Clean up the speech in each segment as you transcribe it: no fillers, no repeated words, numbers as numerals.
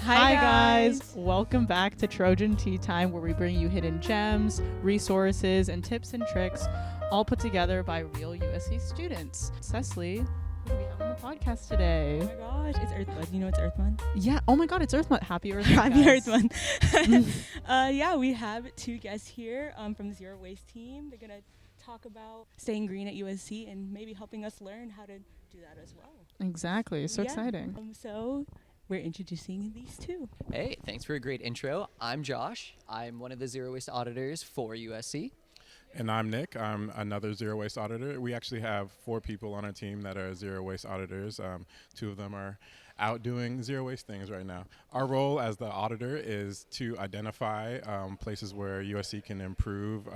Hi guys! Welcome back to Trojan Tea Time, where we bring you hidden gems, resources, and tips and tricks, all put together by real USC students. Cecily, who do we have on the podcast today? Oh my gosh, it's Earth Month. You know it's Earth Month? Yeah, oh my god, it's Earth Month. Happy Earth Month. Happy guys. Earth Month. Yeah, we have two guests here from the Zero Waste team. They're going to talk about staying green at USC and maybe helping us learn how to do that as well. Exactly, so exciting. So we're introducing these two. Hey, thanks for a great intro. I'm Josh. I'm one of the Zero Waste auditors for USC. And I'm Nick. I'm another zero waste auditor. We actually have 4 people on our team that are zero waste auditors. 2 of them are out doing zero waste things right now. Our role as the auditor is to identify places where USC can improve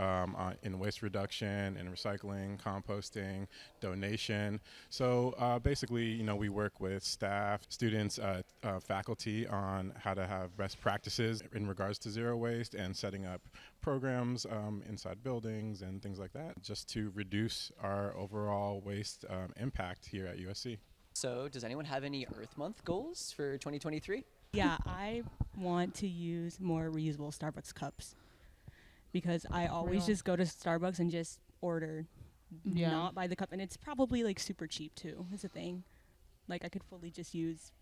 in waste reduction, in recycling, composting, donation. So basically, you know, we work with staff, students, faculty on how to have best practices in regards to zero waste and setting up programs inside buildings and things like that, just to reduce our overall waste impact here at USC. So does anyone have any Earth Month goals for 2023? Yeah, I want to use more reusable Starbucks cups because I always just go to Starbucks and just order, not buy the cup. And it's probably like super cheap too, is the thing. Like I could fully just use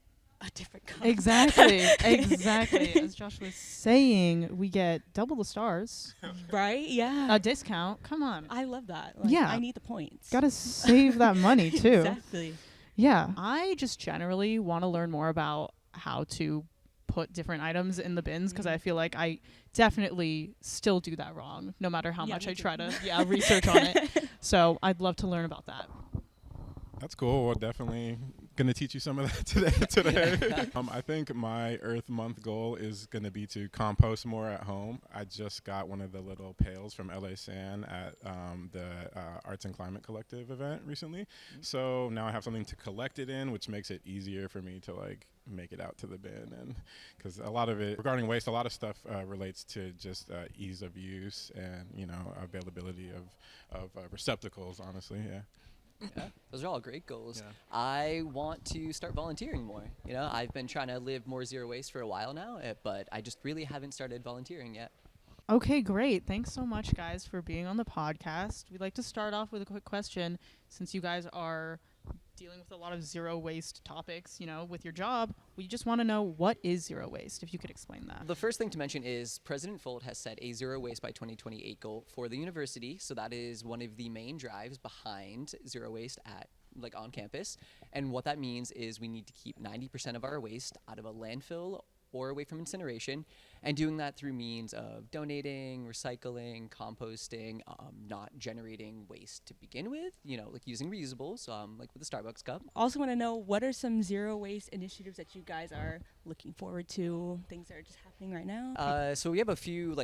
a different cup. Exactly. As Josh was saying, we get double the stars. Right? Yeah. A discount. Come on. I love that. Like, Yeah. I need the points. Gotta save that money too. Exactly. Yeah. I just generally want to learn more about how to put different items in the bins because I feel like I definitely still do that wrong no matter how much I try to research on it. So I'd love to learn about that. That's cool. We're definitely going to teach you some of that today. I think my Earth Month goal is going to be to compost more at home. I just got one of the little pails from LA San at the Arts and Climate Collective event recently. So now I have something to collect it in, which makes it easier for me to like make it out to the bin. And because a lot of it regarding waste, a lot of stuff relates to just ease of use and, you know, availability of receptacles, honestly. Yeah, those are all great goals. Yeah. I want to start volunteering more. You know, I've been trying to live more zero waste for a while now, but I just really haven't started volunteering yet. Okay, great. Thanks so much, guys, for being on the podcast. We'd like to start off with a quick question. Since you guys are dealing with a lot of zero waste topics, you know, with your job, we just want to know, what is zero waste, if you could explain that. The first thing to mention is President Folt has set a zero waste by 2028 goal for the university. So that is one of the main drives behind zero waste on campus. And what that means is we need to keep 90% of our waste out of a landfill or away from incineration, and doing that through means of donating, recycling, composting, not generating waste to begin with, you know, like using reusables, like with the Starbucks cup. Also want to know, what are some zero waste initiatives that you guys are looking forward to, things that are just happening right now? So we have a few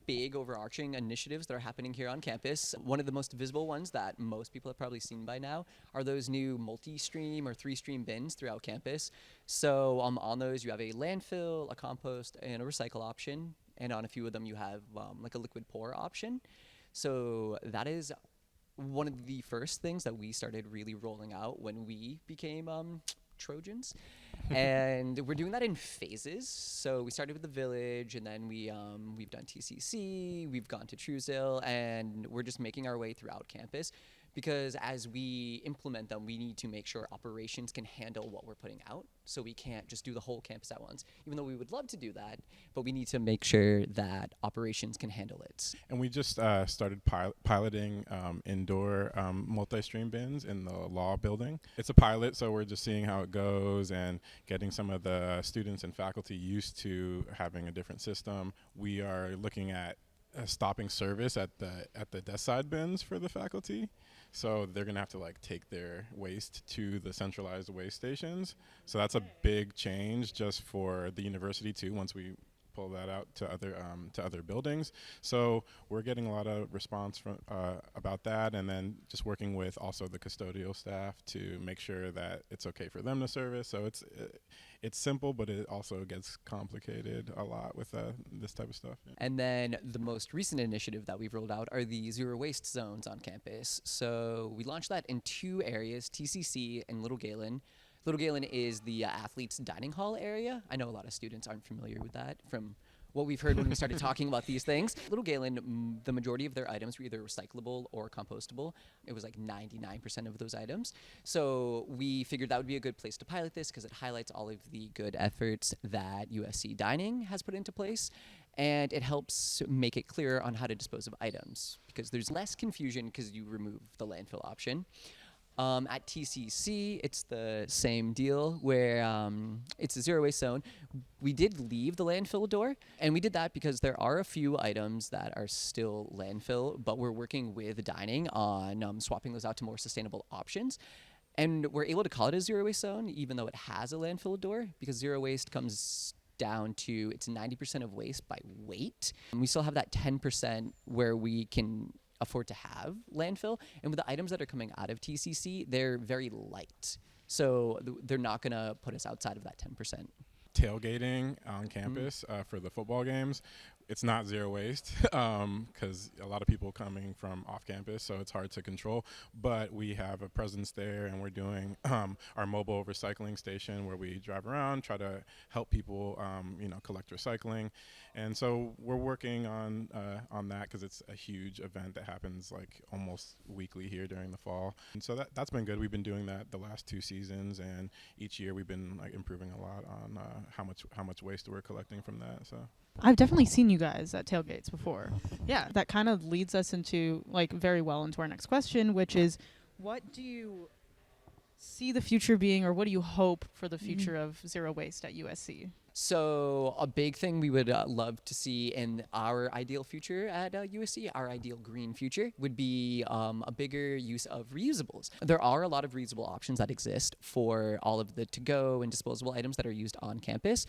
big overarching initiatives that are happening here on campus. One of the most visible ones that most people have probably seen by now are those new multi-stream or 3-stream bins throughout campus. So on those you have a landfill, a compost, and a recycle option. And on a few of them you have like a liquid pour option. So that is one of the first things that we started really rolling out when we became Trojans. And we're doing that in phases. So we started with the village, and then we've done TCC, we've gone to Truesdale, and we're just making our way throughout campus. Because as we implement them, we need to make sure operations can handle what we're putting out. So we can't just do the whole campus at once, even though we would love to do that. But we need to make sure that operations can handle it. And we just started piloting indoor multi-stream bins in the law building. It's a pilot, so we're just seeing how it goes and getting some of the students and faculty used to having a different system. We are looking at stopping service at the desk side bins for the faculty. So they're going to have to take their waste to the centralized waste stations. So that's a big change just for the university too, once we pull that out to other buildings. So we're getting a lot of response from about that, and then just working with also the custodial staff to make sure that it's okay for them to service. So it's simple, but it also gets complicated a lot with this type of stuff. Yeah. And then the most recent initiative that we've rolled out are the zero waste zones on campus. So we launched that in 2 areas, TCC and Little Galen. Little Galen is the athletes' dining hall area. I know a lot of students aren't familiar with that from what we've heard when we started talking about these things. Little Galen, the majority of their items were either recyclable or compostable. It was like 99% of those items. So we figured that would be a good place to pilot this because it highlights all of the good efforts that USC Dining has put into place. And it helps make it clearer on how to dispose of items because there's less confusion because you remove the landfill option. At TCC, it's the same deal where it's a zero waste zone. We did leave the landfill door, and we did that because there are a few items that are still landfill, but we're working with dining on swapping those out to more sustainable options. And we're able to call it a zero waste zone, even though it has a landfill door, because zero waste comes down to it's 90% of waste by weight. And we still have that 10% where we can afford to have landfill, and with the items that are coming out of TCC, they're very light, so they're not going to put us outside of that 10%. Tailgating on campus for the football games, it's not zero waste because a lot of people coming from off campus, so it's hard to control. But we have a presence there, and we're doing our mobile recycling station where we drive around, try to help people, collect recycling. And so we're working on that because it's a huge event that happens like almost weekly here during the fall. And so that's been good. We've been doing that the last 2 seasons, and each year we've been like improving a lot on how much waste we're collecting from that. So I've definitely seen you guys at tailgates before. Yeah, that kind of leads us into very well into our next question, which is, what do you see the future being, or what do you hope for the future of zero waste at USC? So a big thing we would love to see in our ideal future at USC, our ideal green future, would be a bigger use of reusables. There are a lot of reusable options that exist for all of the to-go and disposable items that are used on campus,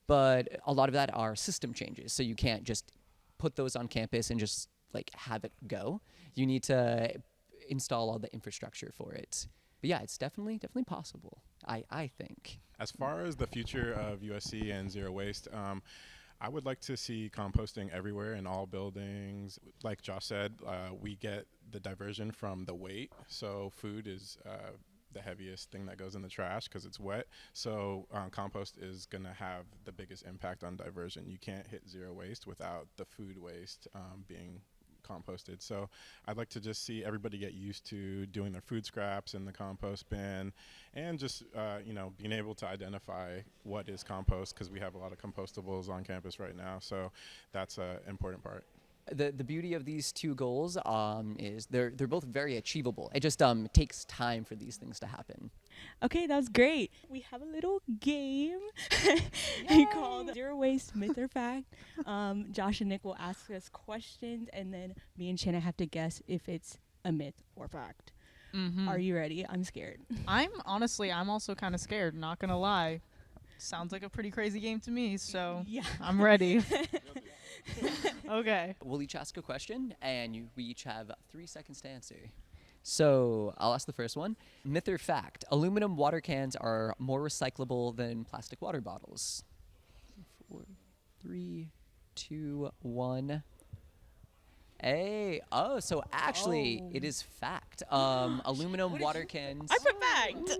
but a lot of that are system changes. So you can't just put those on campus and just have it go. You need to install all the infrastructure for it. But yeah, it's definitely possible, I think. As far as the future of USC and zero waste, I would like to see composting everywhere in all buildings. Like Josh said, we get the diversion from the weight. So food is the heaviest thing that goes in the trash because it's wet. So compost is going to have the biggest impact on diversion. You can't hit zero waste without the food waste being composted. So I'd like to just see everybody get used to doing their food scraps in the compost bin, and just being able to identify what is compost, because we have a lot of compostables on campus right now. So that's an important part. The beauty of these two goals is they're both very achievable. It just takes time for these things to happen. Okay, that was great. We have a little game called Zero Waste Myth or Fact. Josh and Nick will ask us questions, and then me and Shanna have to guess if it's a myth or fact. Mm-hmm. Are you ready? I'm scared. I'm also kind of scared, not gonna lie. Sounds like a pretty crazy game to me, so yeah. I'm ready. Okay. We'll each ask a question, and we each have 3 seconds to answer. So I'll ask the first one. Myth or fact, aluminum water cans are more recyclable than plastic water bottles? 4, 3, 2, 1. So actually, it is fact. Aluminum water cans. I put fact.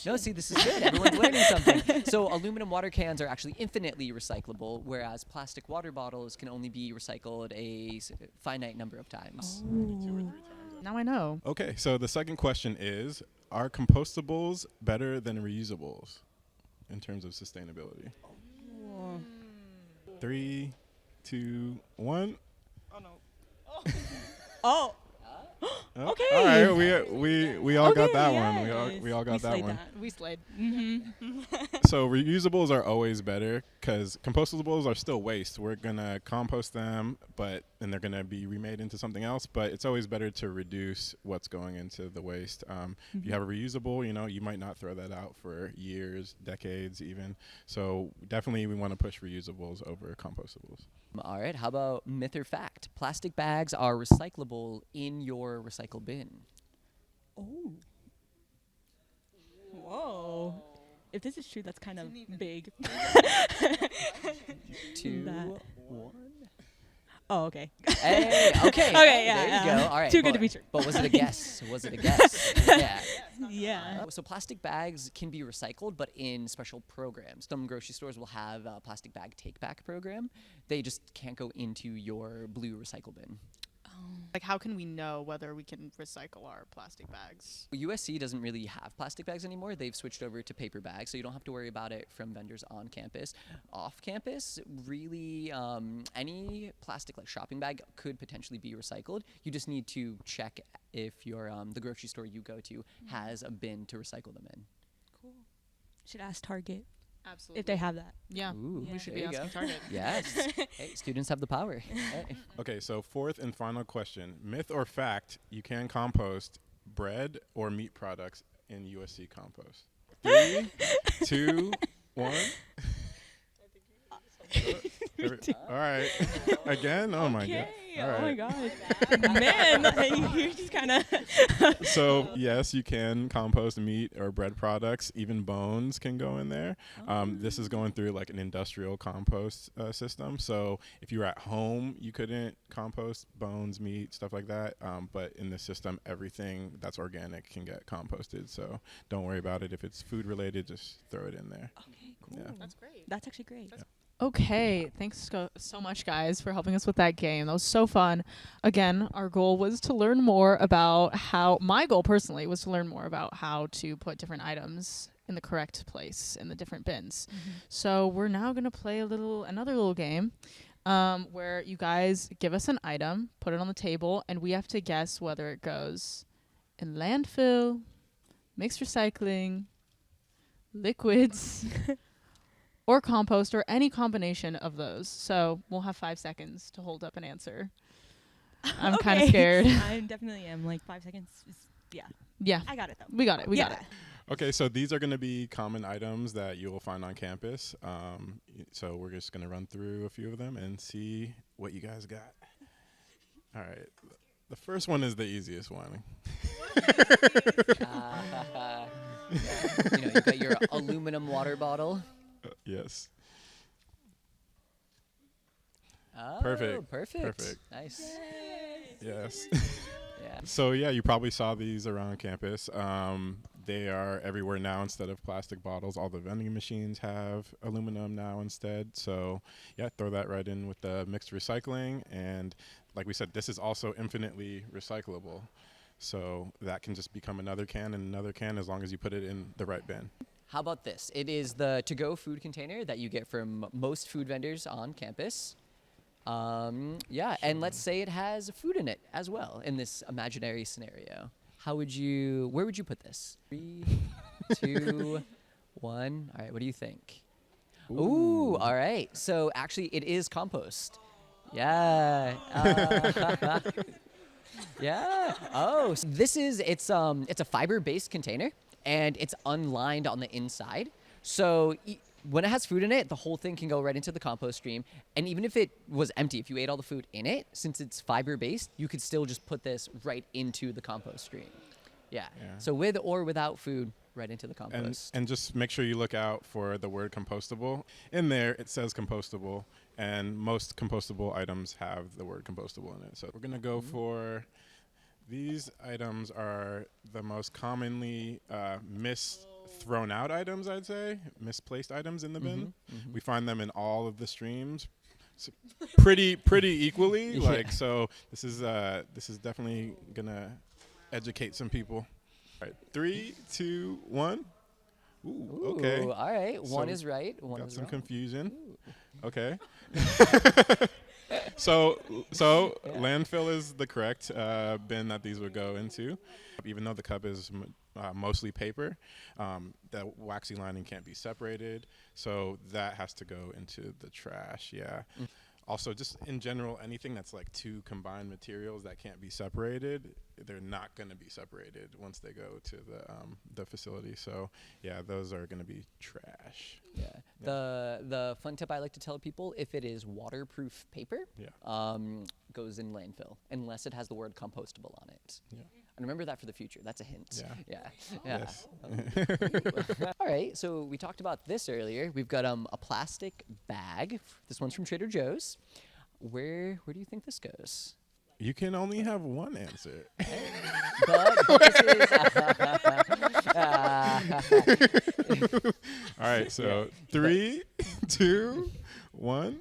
No, see, this is good. Everyone's learning something. So aluminum water cans are actually infinitely recyclable, whereas plastic water bottles can only be recycled a finite number of times. Maybe 2 or 3 times. Now I know. Okay, so the second question is, are compostables better than reusables in terms of sustainability? 3, 2, 1. Oh no. Oh. Okay. All right, we all got that one. Yes. We all got that one. We slayed. Mm-hmm. So reusables are always better because compostables are still waste. We're gonna compost them, and they're gonna be remade into something else. But it's always better to reduce what's going into the waste. If you have a reusable, you might not throw that out for years, decades, even. So definitely, we want to push reusables over compostables. All right. How about myth or fact? Plastic bags are recyclable in your recycle bin. Oh. Whoa. If this is true, that's kind of big. 2, 1. Oh, okay. Hey, okay. Okay, yeah, There you yeah. go. All right. Too good but- to be true. But was it a guess? Was it a guess? Yeah. Yeah. So plastic bags can be recycled, but in special programs. Some grocery stores will have a plastic bag take-back program. They just can't go into your blue recycle bin. Like, how can we know whether we can recycle our plastic bags? USC doesn't really have plastic bags anymore. They've switched over to paper bags, so you don't have to worry about it from vendors on campus. Off campus, really, any plastic like shopping bag could potentially be recycled. You just need to check if your the grocery store you go to has a bin to recycle them in. Cool. Should ask Target Absolutely. if they have that. Yeah. Ooh, Yeah. We should there be you asking go. Target. Yes. Hey, students have the power. Hey. Okay, so fourth and final question. Myth or fact, you can compost bread or meat products in USC compost? 3, 2, 1. All right. Again? Oh my god. Okay. All Oh my right. god. Man, you're just kind of. So yes, you can compost meat or bread products. Even bones can go in there. This is going through like an industrial compost system. So if you were at home, you couldn't compost bones, meat, stuff like that. But in this system, everything that's organic can get composted. So don't worry about it. If it's food related, just throw it in there. Okay, cool. Yeah. That's great. That's actually great. Okay, thanks so much, guys, for helping us with that game. That was so fun. Again, our goal was to learn more about my goal personally was to learn more about how to put different items in the correct place in the different bins. So we're now going to play another little game where you guys give us an item, put it on the table, and we have to guess whether it goes in landfill, mixed recycling, liquids, or compost, or any combination of those. So we'll have 5 seconds to hold up an answer. I'm kind of Okay. scared. I definitely am. Like 5 seconds. Yeah. Yeah, I got it though. we got it. We got Yeah. it. Okay, so these are going to be common items that you will find on campus. So we're just going to run through a few of them and see what you guys got. All right. The first one is the easiest one. Yeah. You've got your aluminum water bottle. Yes. Oh, Perfect. Perfect. Nice. Yes. Yeah. So yeah, you probably saw these around campus. They are everywhere now instead of plastic bottles. All the vending machines have aluminum now instead. So yeah, throw that right in with the mixed recycling. And like we said, this is also infinitely recyclable. So that can just become another can and another can as long as you put it in the right bin. How about this? It is the to-go food container that you get from most food vendors on campus. Yeah, and let's say it has food in it as well in this imaginary scenario. Where would you put this? 3, 2, 1. All right, what do you think? Ooh, all right. So actually it is compost. Yeah. Yeah. Oh, so it's a fiber-based container and it's unlined on the inside. So when it has food in it, the whole thing can go right into the compost stream. And even if it was empty, if you ate all the food in it, since it's fiber-based, you could still just put this right into the compost stream. Yeah. So with or without food, right into the compost. And just make sure you look out for the word compostable. In there, it says compostable, and most compostable items have the word compostable in it. So we're going to go for these items are the most commonly thrown out items, I'd say, misplaced items in the bin. We find them in all of the streams. So pretty equally. Yeah. Like, so this is definitely gonna educate some people. All right, 3, 2, 1. Ooh, okay. Ooh, all right. One So is right. One Got is some wrong. confusion. Okay. So landfill is the correct bin that these would go into. Even though the cup is mostly paper, the waxy lining can't be separated, so that has to go into the trash. Yeah. Also, just in general, anything that's like two combined materials that can't be separated, they're not going to be separated once they go to the facility. So yeah, those are going to be trash. Yeah. The fun tip I like to tell people, if it is waterproof paper, goes in landfill unless it has the word compostable on it. Yeah. And remember that for the future. That's a hint. Yeah. Yeah. Yes. All right. So we talked about this earlier. We've got a plastic bag. This one's from Trader Joe's. Where do you think this goes? You can only have one answer. But this is All right, so 3, 2, 1.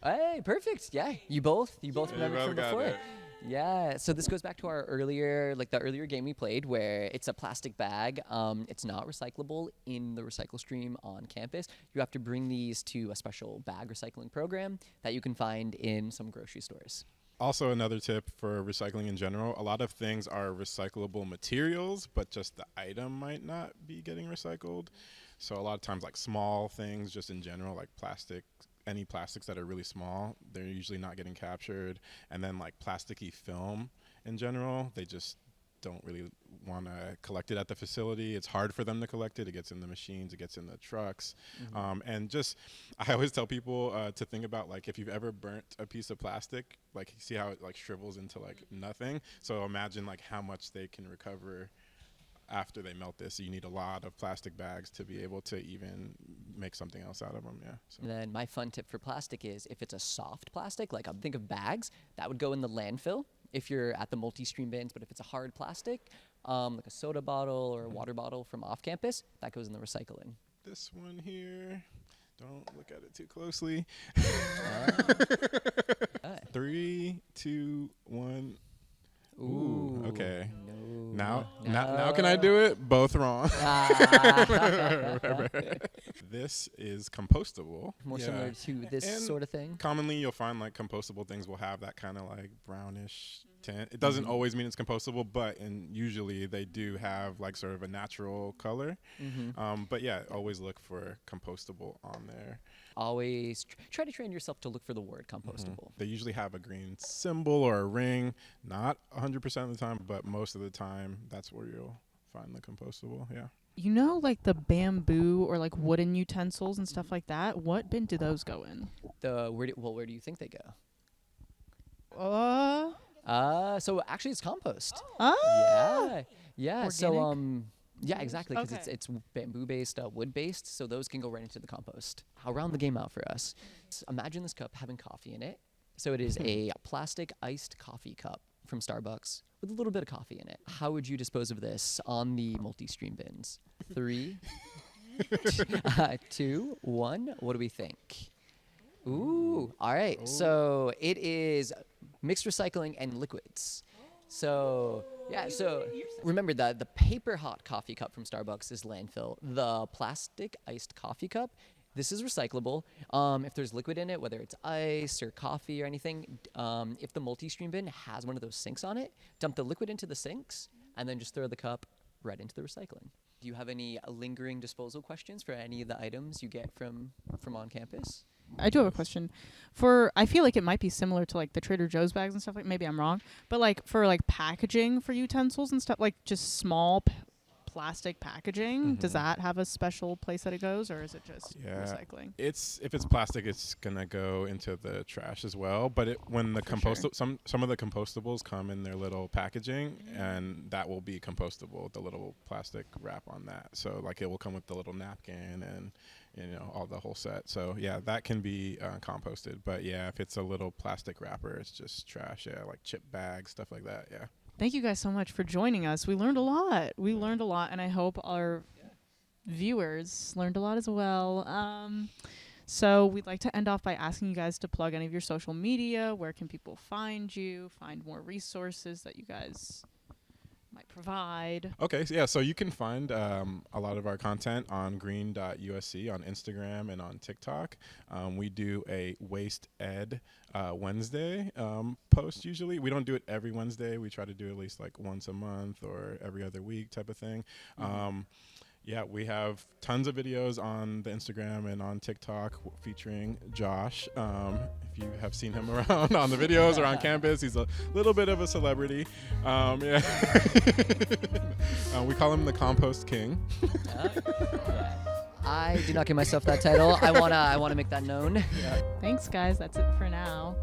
Hey, perfect. Yeah, you both remember both from got before. it. Yeah, so this goes back to our earlier game we played where it's a plastic bag. It's not recyclable in the recycle stream on campus. You have to bring these to a special bag recycling program that you can find in some grocery stores. Also, another tip for recycling in general, a lot of things are recyclable materials, but just the item might not be getting recycled. So a lot of times, like small things just in general, like plastic, any plastics that are really small, they're usually not getting captured. And then like plasticky film in general, they just don't really want to collect it at the facility. It's hard for them to collect it. It gets in the machines, it gets in the trucks. And just, I always tell people to think about like if you've ever burnt a piece of plastic, like see how it like shrivels into like nothing. So imagine like how much they can recover after they melt this. So you need a lot of plastic bags to be able to even make something else out of them. Yeah. So. And then my fun tip for plastic is if it's a soft plastic, like think of bags, that would go in the landfill if you're at the multi-stream bins. But if it's a hard plastic, like a soda bottle or a water bottle from off campus, that goes in the recycling. This one here, don't look at it too closely. 3, 2, 1. Ooh, okay. No. Now can I do it? Both wrong. This is compostable. More similar to this And sort of thing. Commonly, you'll find like compostable things will have that kind of like brownish tint. It doesn't always mean it's compostable, but usually they do have like sort of a natural color. But yeah, always look for compostable on there. Always try to train yourself to look for the word compostable. They usually have a green symbol or a ring. Not 100% of the time, but most of the time, that's where you'll find the compostable. Yeah. You know, like the bamboo or like wooden utensils and stuff like that. What bin do those go in? Where do you think they go? So actually it's compost. Yeah. Organic? So yeah, exactly, because Okay. it's bamboo based, wood based, so those can go right into the compost. I'll round the game out for us. So imagine this cup having coffee in it. So it is a plastic iced coffee cup from Starbucks with a little bit of coffee in it. How would you dispose of this on the multi-stream bins? 3, 2, 1. What do we think? Ooh, all right. So it is mixed recycling and liquids. So yeah, so remember the paper hot coffee cup from Starbucks is landfill. The plastic iced coffee cup, this is recyclable. If there's liquid in it, whether it's ice or coffee or anything, if the multi-stream bin has one of those sinks on it, dump the liquid into the sinks and then just throw the cup right into the recycling. Do you have any lingering disposal questions for any of the items you get from on campus? I do have a question. I feel like it might be similar to like the Trader Joe's bags and stuff. Like maybe I'm wrong, but like for like packaging for utensils and stuff, like just small plastic packaging, does that have a special place that it goes, or is it just recycling? If it's plastic, it's gonna go into the trash as well. But when the some of the compostables come in their little packaging, and that will be compostable. The little plastic wrap on that, so like it will come with the little napkin and all the whole set. So yeah, that can be composted. But yeah, if it's a little plastic wrapper, it's just trash. Yeah, like chip bags, stuff like that. Yeah. Thank you guys so much for joining us. We learned a lot. And I hope our viewers learned a lot as well. So we'd like to end off by asking you guys to plug any of your social media. Where can people find you, find more resources that you guys might provide? Okay, so you can find a lot of our content on green.usc on Instagram and on TikTok. We do a Waste Ed Wednesday post usually. We don't do it every Wednesday. We try to do at least like once a month or every other week type of thing. Yeah, we have tons of videos on the Instagram and on TikTok featuring Josh. If you have seen him around on the videos or on campus, he's a little bit of a celebrity. Yeah. We call him the Compost King. I do not give myself that title. I wanna make that known. Thanks, guys. That's it for now.